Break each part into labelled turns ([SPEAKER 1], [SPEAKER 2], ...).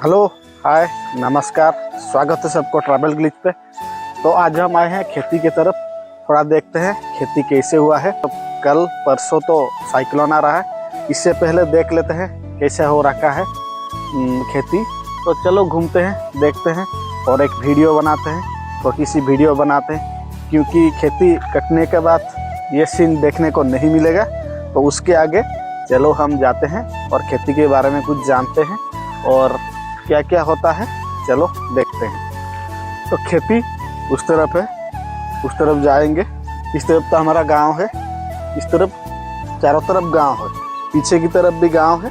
[SPEAKER 1] Hello, हाय, नमस्कार। स्वागत है सबको ट्रैवल ग्लिच पे। तो आज हम आए हैं खेती की तरफ। थोड़ा देखते हैं खेती कैसे हुआ है। तो कल परसों तो साइक्लोन आ रहा है, इससे पहले देख लेते हैं कैसे हो रखा है खेती। तो चलो घूमते हैं, देखते हैं और एक वीडियो बनाते हैं, छोटी सी वीडियो बनाते हैं, क्योंकि खेती कटने के बाद ये सीन देखने को नहीं मिलेगा। तो उसके आगे चलो हम जाते हैं और खेती के बारे में कुछ जानते हैं और क्या क्या होता है, चलो देखते हैं। तो खेती उस तरफ है, उस तरफ जाएंगे। इस तरफ तो हमारा गांव है, इस तरफ चारों तरफ गांव है, पीछे की तरफ भी गांव है,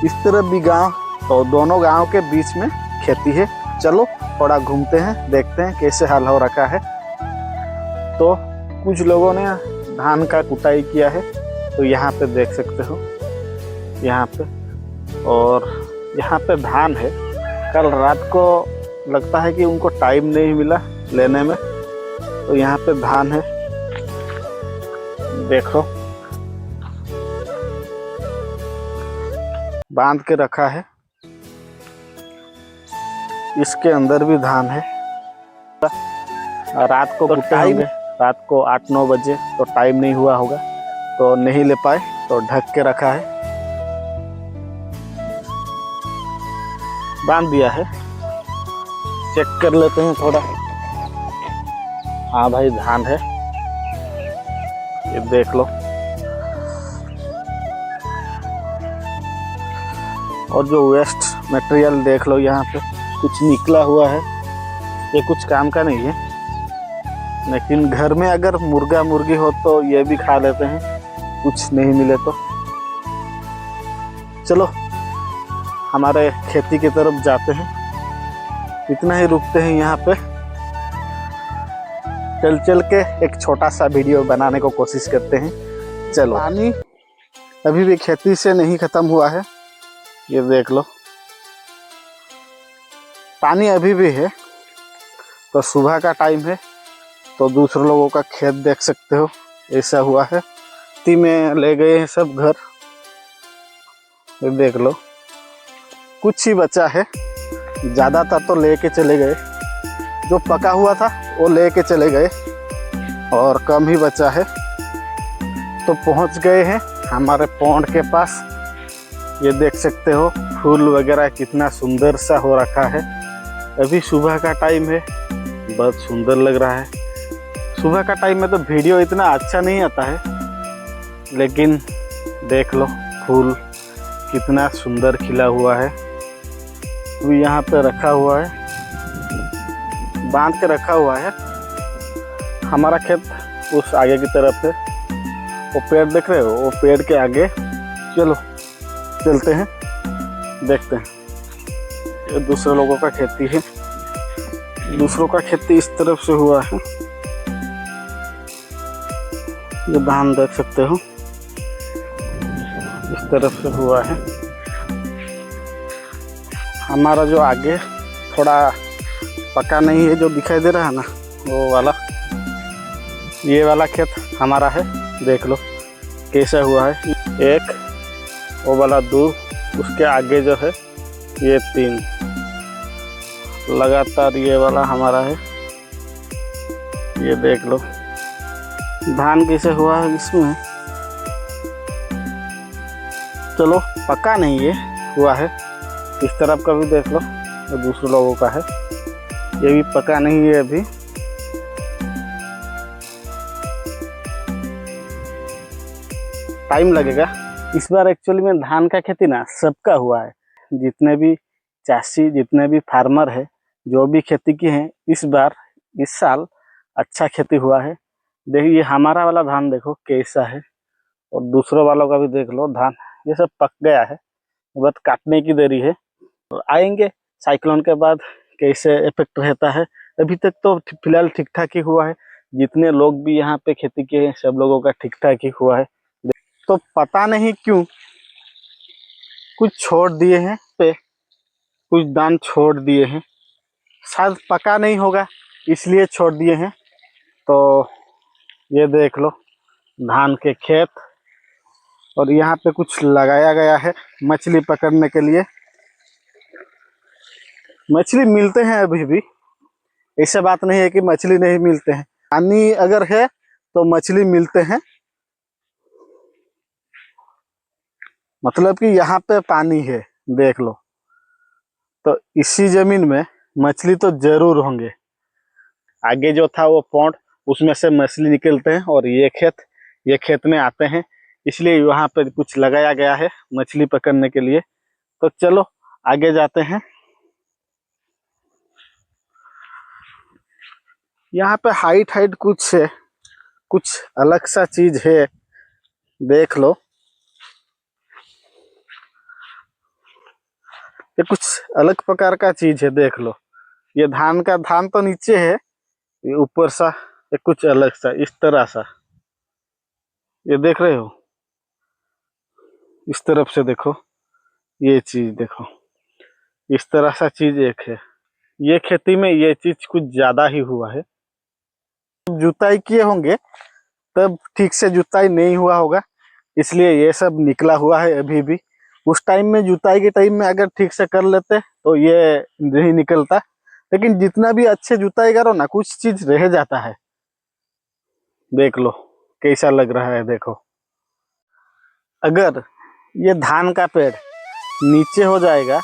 [SPEAKER 1] इस तरफ भी गांव। तो दोनों गांव के बीच में खेती है। चलो थोड़ा घूमते हैं, देखते हैं कैसे हाल हो रखा है। तो कुछ लोगों ने धान का कुटाई किया है, तो यहाँ पे देख सकते हो, यहाँ पे। और यहाँ पे धान है। कल रात को लगता है कि उनको टाइम नहीं मिला लेने में, तो यहाँ पे धान है, देखो बांध के रखा है। इसके अंदर भी धान है। रात को कुटे होंगे, रात को 8-9 बजे, तो टाइम नहीं हुआ होगा तो नहीं ले पाए, तो ढक के रखा है, बांध दिया है। चेक कर लेते हैं थोड़ा। हाँ भाई, धान है, ये देख लो। और जो वेस्ट मटेरियल देख लो, यहाँ पे कुछ निकला हुआ है। ये कुछ काम का नहीं है, लेकिन घर में अगर मुर्गा मुर्गी हो तो ये भी खा लेते हैं, कुछ नहीं मिले तो। चलो हमारे खेती की तरफ जाते हैं, इतना ही रुकते हैं यहाँ पे। चल चल के एक छोटा सा वीडियो बनाने को कोशिश करते हैं। चलो। पानी अभी भी खेती से नहीं खत्म हुआ है, ये देख लो, पानी अभी भी है। तो सुबह का टाइम है, तो दूसरे लोगों का खेत देख सकते हो, ऐसा हुआ है। खेती में ले गए हैं सब घर, ये देख लो। कुछ ही बचा है, ज़्यादातर तो लेके चले गए। जो पका हुआ था वो लेके चले गए और कम ही बचा है। तो पहुंच गए हैं हमारे पौंड के पास। ये देख सकते हो फूल वगैरह कितना सुंदर सा हो रखा है। अभी सुबह का टाइम है, बहुत सुंदर लग रहा है। सुबह का टाइम में तो वीडियो इतना अच्छा नहीं आता है, लेकिन देख लो फूल कितना सुंदर खिला हुआ है। अभी यहाँ पे रखा हुआ है, बांध के रखा हुआ है। हमारा खेत उस आगे की तरफ है, वो पेड़ देख रहे हो, वो पेड़ के आगे। चलो चलते हैं, देखते हैं। ये दूसरे लोगों का खेती है, दूसरों का खेती इस तरफ से हुआ है। ये धान देख सकते हो, इस तरफ से हुआ है। हमारा जो आगे थोड़ा पका नहीं है, जो दिखाई दे रहा है ना, वो वाला, ये वाला खेत हमारा है। देख लो कैसा हुआ है। एक, वो वाला 2, उसके आगे जो है ये 3, लगातार ये वाला हमारा है। ये देख लो धान कैसे हुआ है इसमें। चलो पका नहीं है, हुआ है। इस तरफ का भी देख लो, तो दूसरे लोगों का है, ये भी पका नहीं है अभी। टाइम लगेगा। इस बार एक्चुअली में धान का खेती ना सबका हुआ है। जितने भी चाषी, जितने भी फार्मर है, जो भी खेती की हैं, इस बार, इस साल अच्छा खेती हुआ है। देखिए हमारा वाला धान देखो कैसा है, और दूसरों वालों का भी देख लो धान। ये सब पक गया है, बस काटने की देरी है। और आएंगे साइक्लोन के बाद कैसे इफेक्ट रहता है। अभी तक तो फिलहाल ठीक ठाक ही हुआ है। जितने लोग भी यहाँ पे खेती किए हैं, सब लोगों का ठीक ठाक ही हुआ है। तो पता नहीं क्यों कुछ छोड़ दिए हैं पे, कुछ दान छोड़ दिए हैं, शायद पका नहीं होगा इसलिए छोड़ दिए हैं। तो ये देख लो धान के खेत, और यहाँ पे कुछ लगाया गया है मछली पकड़ने के लिए। मछली मिलते हैं अभी भी, ऐसे बात नहीं है कि मछली नहीं मिलते हैं। पानी अगर है तो मछली मिलते हैं, मतलब कि यहाँ पे पानी है, देख लो। तो इसी जमीन में मछली तो जरूर होंगे। आगे जो था वो पॉन्ड, उसमें से मछली निकलते हैं और ये खेत में आते हैं, इसलिए वहां पे कुछ लगाया गया है मछली पकड़ने के लिए। तो चलो आगे जाते हैं। यहाँ पे हाइट हाइट कुछ है, कुछ अलग सा चीज है, देख लो। ये कुछ अलग प्रकार का चीज है, देख लो। ये धान तो नीचे है, ये ऊपर सा ये कुछ अलग सा इस तरह सा, ये देख रहे हो, इस तरफ से देखो, ये चीज देखो, इस तरह सा चीज एक है। ये खेती में ये चीज कुछ ज्यादा ही हुआ है। जुताई किए होंगे तब ठीक से जुताई नहीं हुआ होगा, इसलिए ये सब निकला हुआ है अभी भी। उस टाइम में जुताई के टाइम में अगर ठीक से कर लेते तो ये नहीं निकलता। लेकिन जितना भी अच्छे जुताई करो ना, कुछ चीज रह जाता है। देख लो कैसा लग रहा है, देखो। अगर ये धान का पेड़ नीचे हो जाएगा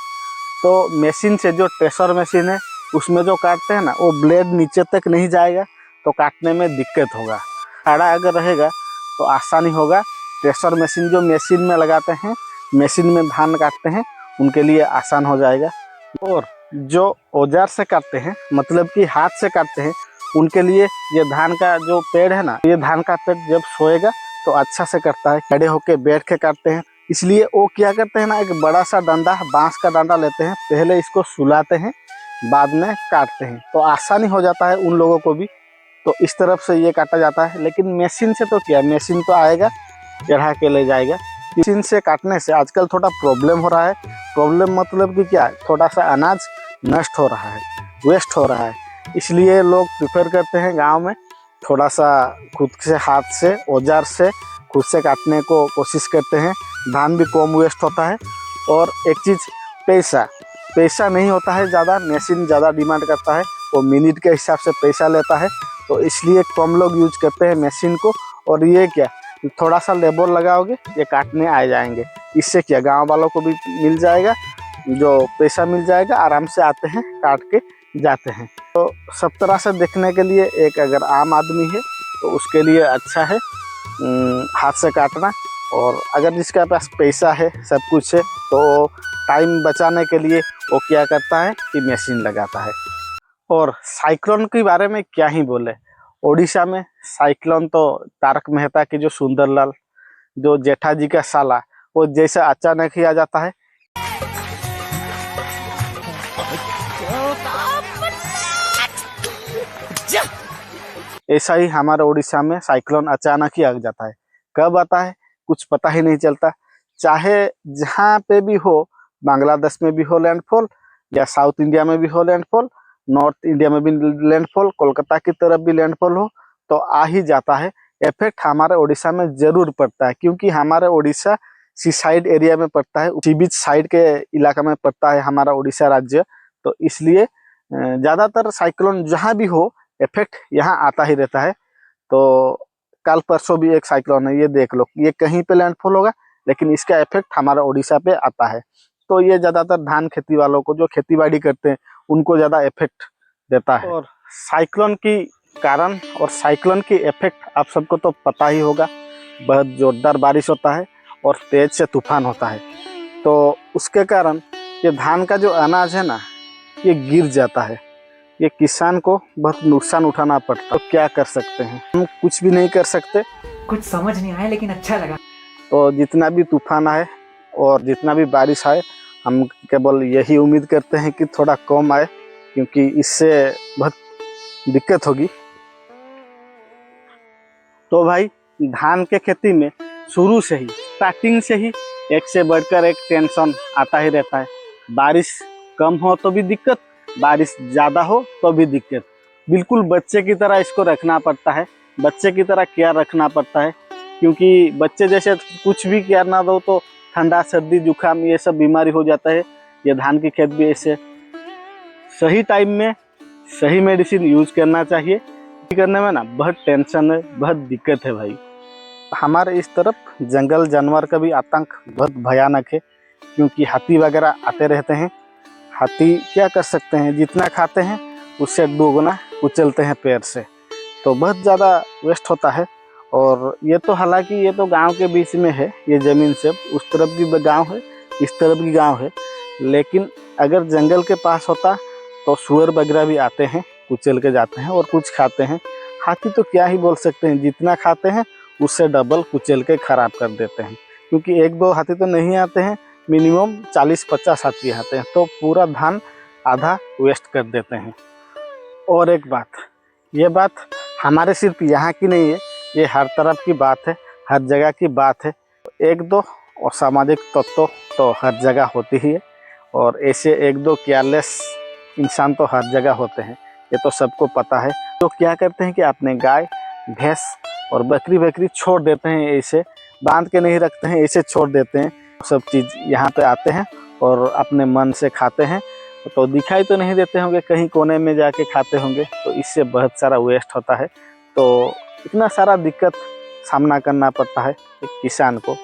[SPEAKER 1] तो मशीन से, जो ट्रेसर मशीन है उसमें जो काटते हैं ना, वो ब्लेड नीचे तक नहीं जाएगा, तो काटने में दिक्कत होगा। खड़ा अगर रहेगा तो आसानी होगा। ट्रेसर मशीन जो मशीन में लगाते हैं, मशीन में धान काटते हैं, उनके लिए आसान हो जाएगा। और जो औजार से काटते हैं, मतलब कि हाथ से काटते हैं, उनके लिए ये धान का जो पेड़ है ना, ये धान का पेड़ जब सोएगा तो अच्छा से कटता है। खड़े होके बैठ के काटते हैं, इसलिए वो क्या करते हैं ना, एक बड़ा सा डंडा, बांस का डंडा लेते हैं, पहले इसको सुलाते हैं, बाद में काटते हैं, तो आसानी हो जाता है उन लोगों को भी। तो इस तरफ से ये काटा जाता है। लेकिन मशीन से तो क्या, मशीन तो आएगा चढ़ा के ले जाएगा। मशीन से काटने से आजकल थोड़ा प्रॉब्लम हो रहा है। प्रॉब्लम मतलब कि क्या, थोड़ा सा अनाज नष्ट हो रहा है, वेस्ट हो रहा है। इसलिए लोग प्रिफर करते हैं गांव में थोड़ा सा खुद से हाथ से, औजार से खुद से काटने को कोशिश करते हैं। धान भी कम वेस्ट होता है। और एक चीज़, पैसा नहीं होता है ज़्यादा, मशीन ज़्यादा डिमांड करता है, वो मिनट के हिसाब से पैसा लेता है, तो इसलिए कम लोग यूज करते हैं मशीन को। और ये क्या, थोड़ा सा लेबर लगाओगे ये काटने आ जाएंगे। इससे क्या, गांव वालों को भी मिल जाएगा, जो पैसा मिल जाएगा, आराम से आते हैं काट के जाते हैं। तो सब तरह से देखने के लिए एक अगर आम आदमी है तो उसके लिए अच्छा है हाथ से काटना। और अगर जिसके पास पैसा है, सब कुछ है, तो टाइम बचाने के लिए वो क्या करता है कि मशीन लगाता है। और साइक्लोन के बारे में क्या ही बोले, ओडिशा में साइक्लोन तो तारक मेहता की जो सुंदरलाल, जो जेठा जी का साला, वो जैसे अचानक ही आ जाता है। ऐसा ही हमारे उड़ीसा में साइक्लोन अचानक ही आ जाता है। कब आता है कुछ पता ही नहीं चलता। चाहे जहाँ पे भी हो, बांग्लादेश में भी हो लैंडफॉल, या साउथ इंडिया में भी हो लैंडफॉल, नॉर्थ इंडिया में भी लैंडफॉल, कोलकाता की तरफ भी लैंडफॉल हो, तो आ ही जाता है। इफेक्ट हमारे उड़ीसा में जरूर पड़ता है, क्योंकि हमारा उड़ीसा सी साइड एरिया में पड़ता है, सी बीच साइड के इलाका में पड़ता है हमारा उड़ीसा राज्य। तो इसलिए ज़्यादातर साइक्लोन जहाँ भी हो, इफेक्ट यहाँ आता ही रहता है। तो कल परसों भी एक साइक्लोन है, ये देख लो, ये कहीं पे लैंडफॉल होगा, लेकिन इसका इफेक्ट हमारा उड़ीसा पे आता है। तो ये ज़्यादातर धान खेती वालों को, जो खेती बाड़ी करते हैं, उनको ज़्यादा इफेक्ट देता है। और साइक्लोन की कारण और साइक्लोन की इफेक्ट आप सबको तो पता ही होगा, बहुत जोरदार बारिश होता है और तेज से तूफान होता है। तो उसके कारण ये धान का जो अनाज है ना, ये गिर जाता है। ये किसान को बहुत नुकसान उठाना पड़ता है। तो क्या कर सकते हैं, हम कुछ भी नहीं कर सकते।
[SPEAKER 2] कुछ समझ नहीं आया लेकिन अच्छा लगा।
[SPEAKER 1] तो जितना भी तूफान आए और जितना भी बारिश आए, हम केवल यही उम्मीद करते हैं कि थोड़ा कम आए, क्योंकि इससे बहुत दिक्कत होगी। तो भाई, धान के खेती में शुरू से ही, स्टार्टिंग से ही एक से बढ़कर एक टेंशन आता ही रहता है। बारिश कम हो तो भी दिक्कत, बारिश ज़्यादा हो तो भी दिक्कत। बिल्कुल बच्चे की तरह इसको रखना पड़ता है, बच्चे की तरह केयर रखना पड़ता है, क्योंकि बच्चे जैसे कुछ भी केयर ना दो तो ठंडा, सर्दी, जुकाम, ये सब बीमारी हो जाता है। ये धान की खेत भी ऐसे सही टाइम में सही मेडिसिन यूज करना चाहिए। करने में ना बहुत टेंशन है, बहुत दिक्कत है भाई। हमारे इस तरफ जंगल जानवर का भी आतंक बहुत भयानक है, क्योंकि हाथी वगैरह आते रहते हैं। हाथी क्या कर सकते हैं, जितना खाते हैं उससे दोगुना कुचलते हैं पैर से, तो बहुत ज़्यादा वेस्ट होता है। और ये तो हालांकि ये तो गांव के बीच में है, ये ज़मीन से उस तरफ की गांव है, इस तरफ की गांव है। लेकिन अगर जंगल के पास होता तो सुअर वगैरह भी आते हैं, कुचल के जाते हैं और कुछ खाते हैं। हाथी तो क्या ही बोल सकते हैं, जितना खाते हैं उससे डबल कुचल के ख़राब कर देते हैं। क्योंकि एक दो हाथी तो नहीं आते हैं, मिनिमम 40-50 हाथी आते हैं, तो पूरा धान आधा वेस्ट कर देते हैं। और एक बात, ये बात हमारे सिर्फ यहाँ की नहीं है, ये हर तरफ की बात है, हर जगह की बात है। एक दो असामाजिक तत्व तो हर जगह होती ही है, और ऐसे एक दो केयरलेस इंसान तो हर जगह होते हैं, ये तो सबको पता है। तो क्या करते हैं कि अपने गाय भैंस और बकरी छोड़ देते हैं, ऐसे बांध के नहीं रखते हैं, ऐसे छोड़ देते हैं। सब चीज़ यहाँ पे आते हैं और अपने मन से खाते हैं, तो दिखाई तो नहीं देते होंगे, कहीं कोने में जाके खाते होंगे, तो इससे बहुत सारा वेस्ट होता है। तो इतना सारा दिक्कत सामना करना पड़ता है एक किसान को।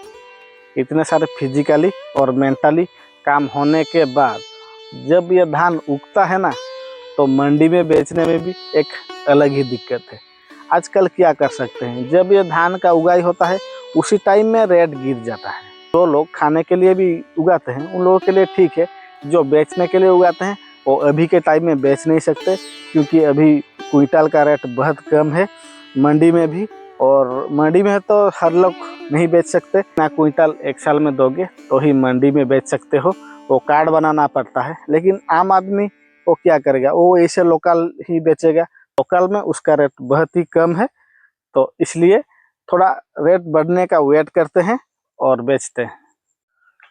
[SPEAKER 1] इतने सारे फिजिकली और मेंटली काम होने के बाद जब ये धान उगता है ना, तो मंडी में बेचने में भी एक अलग ही दिक्कत है। आजकल क्या कर सकते हैं, जब ये धान का उगाई होता है उसी टाइम में रेट गिर जाता है। जो लोग खाने के लिए भी उगाते हैं उन लोगों के लिए ठीक है, जो बेचने के लिए उगाते हैं वो अभी के टाइम में बेच नहीं सकते, क्योंकि अभी क्विंटल का रेट बहुत कम है मंडी में भी। और मंडी में तो हर लोग नहीं बेच सकते ना, क्विंटल एक साल में दोगे तो ही मंडी में बेच सकते हो, वो कार्ड बनाना पड़ता है। लेकिन आम आदमी वो क्या करेगा, वो ऐसे लोकल ही बेचेगा, लोकल में उसका रेट बहुत ही कम है, तो इसलिए थोड़ा रेट बढ़ने का वेट करते हैं और बेचते हैं।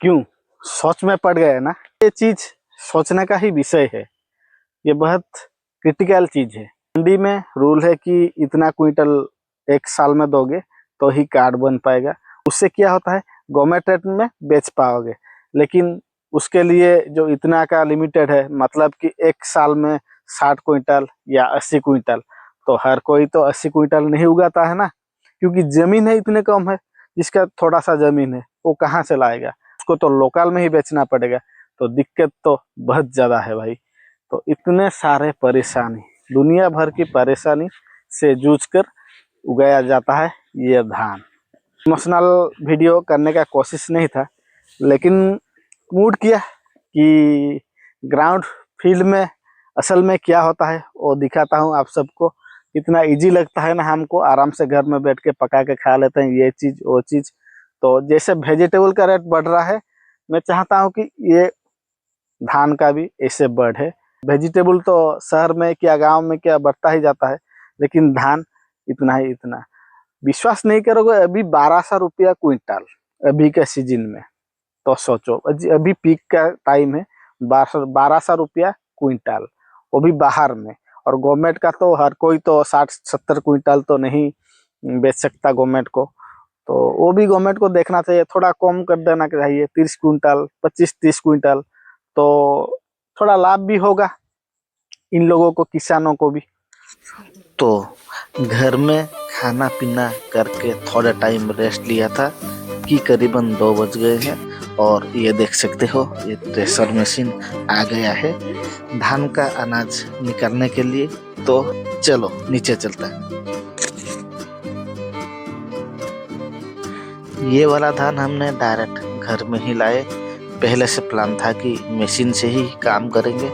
[SPEAKER 1] क्यों, सोच में पड़ गए ना, ये चीज़ सोचने का ही विषय है, ये बहुत क्रिटिकल चीज़ है। मंडी में रूल है कि इतना क्विंटल एक साल में दोगे तो ही कार्ड बन पाएगा, उससे क्या होता है गवर्नमेंट रेट में बेच पाओगे। लेकिन उसके लिए जो इतना का लिमिटेड है, मतलब कि एक साल में 60 क्विंटल या 80 क्विंटल, तो हर कोई तो 80 क्विंटल नहीं उगाता है ना, क्योंकि ज़मीन है इतने कम है। जिसका थोड़ा सा ज़मीन है वो कहाँ से लाएगा, उसको तो लोकल में ही बेचना पड़ेगा, तो दिक्कत तो बहुत ज़्यादा है भाई। तो इतने सारे परेशानी, दुनिया भर की परेशानी से जूझ कर उगाया जाता है ये धान। इमोशनल वीडियो करने का कोशिश नहीं था, लेकिन मूड किया कि ग्राउंड फील्ड में असल में क्या होता है वो दिखाता हूँ आप सबको। इतना इजी लगता है ना हमको, आराम से घर में बैठ के पका के खा लेते हैं ये चीज़ वो चीज़। तो जैसे वेजिटेबल का रेट बढ़ रहा है, मैं चाहता हूँ कि ये धान का भी ऐसे बढ़े। वेजिटेबल तो शहर में क्या गांव में क्या बढ़ता ही जाता है, लेकिन धान इतना ही इतना। विश्वास नहीं करोगे, अभी 1200 रुपया क्विंटल अभी के सीजन में, तो सोचो अभी पीक का टाइम है, 1200 रुपया क्विंटल, वो भी बाहर में। और गवर्नमेंट का तो हर कोई तो 60-70 क्विंटल तो नहीं बेच सकता गवर्नमेंट को, तो वो भी गवर्नमेंट को देखना चाहिए, थोड़ा कम कर देना चाहिए, 30 क्विंटल 25-30 क्विंटल, तो थोड़ा लाभ भी होगा इन लोगों को, किसानों को भी।
[SPEAKER 3] तो घर में खाना पीना करके थोड़ा टाइम रेस्ट लिया था कि करीबन 2 बज गए हैं, और ये देख सकते हो ये थ्रेशर मशीन आ गया है धान का अनाज निकालने के लिए। तो चलो नीचे चलता है। ये वाला धान हमने डायरेक्ट घर में ही लाए, पहले से प्लान था कि मशीन से ही काम करेंगे,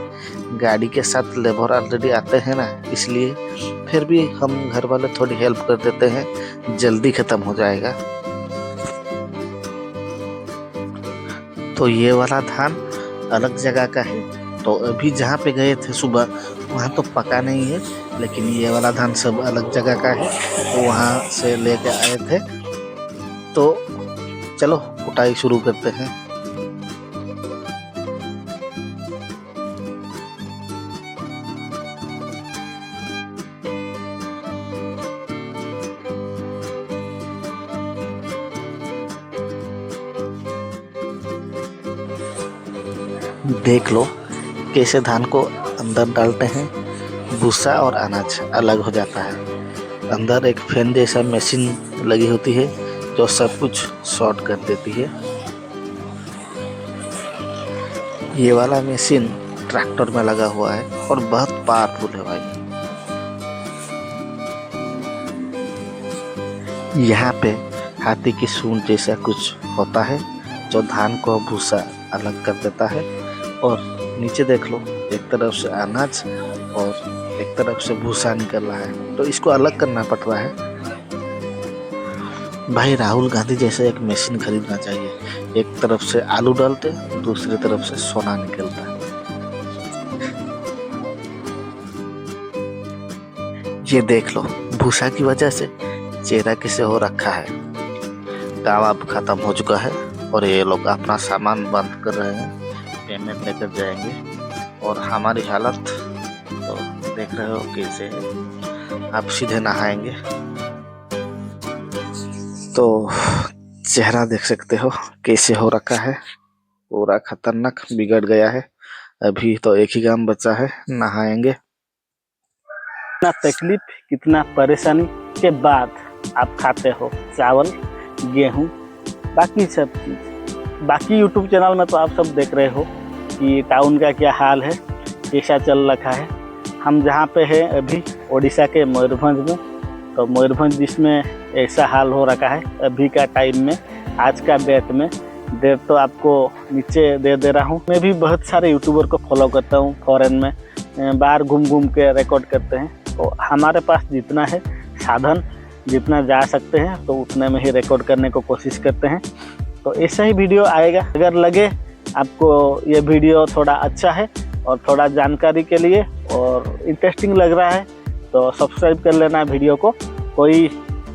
[SPEAKER 3] गाड़ी के साथ लेबर ऑलरेडी आते हैं ना, इसलिए फिर भी हम घर वाले थोड़ी हेल्प कर देते हैं, जल्दी ख़त्म हो जाएगा। तो ये वाला धान अलग जगह का है, तो अभी जहाँ पे गए थे सुबह वहाँ तो पका नहीं है, लेकिन ये वाला धान सब अलग जगह का है, तो वहाँ से लेके आए थे। तो चलो कुटाई शुरू करते हैं। देख लो कैसे धान को अंदर डालते हैं, भूसा और अनाज अलग हो जाता है। अंदर एक फैन जैसा मशीन लगी होती है जो सब कुछ शॉर्ट कर देती है। ये वाला मशीन ट्रैक्टर में लगा हुआ है और बहुत पावरफुल है भाई। यहाँ पे हाथी की सूंड जैसा कुछ होता है जो धान को भूसा अलग कर देता है। और नीचे देख लो, एक तरफ से अनाज और एक तरफ से भूसा निकल रहा है, तो इसको अलग करना पड़ रहा है। भाई राहुल गांधी जैसा एक मशीन खरीदना चाहिए। एक तरफ से आलू डालते, दूसरी तरफ से सोना निकलता है। ये देख लो, भूसा की वजह से चेहरा कैसे हो रखा है। काम अब खत्म हो चुका है और ये लोग अपना सामान बंद कर रहे हैं, पेमेंट लेकर जाएंगे। और हमारी हालत तो देख रहे हो कैसे है। आप सीधे नहाएंगे तो चेहरा देख सकते हो कैसे हो रखा है, पूरा खतरनाक बिगड़ गया है। अभी तो एक ही काम बचा है, नहाएंगे।
[SPEAKER 1] कितना तकलीफ, कितना परेशानी के बाद आप खाते हो चावल, गेहूं, बाकी सब चीज़। बाकी यूट्यूब चैनल में तो आप सब देख रहे हो कि टाउन का क्या हाल है, कैसा चल रखा है। हम जहाँ पे हैं अभी ओडिशा के मयूरभंज में, तो मयूरभंज जिसमें ऐसा हाल हो रखा है अभी का टाइम में, आज का डेट में। डेट तो आपको नीचे दे रहा हूँ। मैं भी बहुत सारे यूट्यूबर को फॉलो करता हूँ, फॉरेन में बाहर घूम के रिकॉर्ड करते हैं। तो हमारे पास जितना है साधन, जितना जा सकते हैं तो उतने में ही रिकॉर्ड करने को कोशिश करते हैं। तो ऐसा ही वीडियो आएगा। अगर लगे आपको ये वीडियो थोड़ा अच्छा है और थोड़ा जानकारी के लिए और इंटरेस्टिंग लग रहा है तो सब्सक्राइब कर लेना वीडियो को। कोई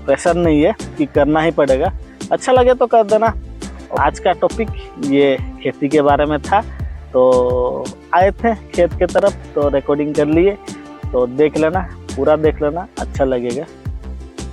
[SPEAKER 1] प्रेशर नहीं है कि करना ही पड़ेगा, अच्छा लगे तो कर देना। आज का टॉपिक ये खेती के बारे में था, तो आए थे खेत के तरफ तो रिकॉर्डिंग कर लिए। तो देख लेना, पूरा देख लेना, अच्छा लगेगा।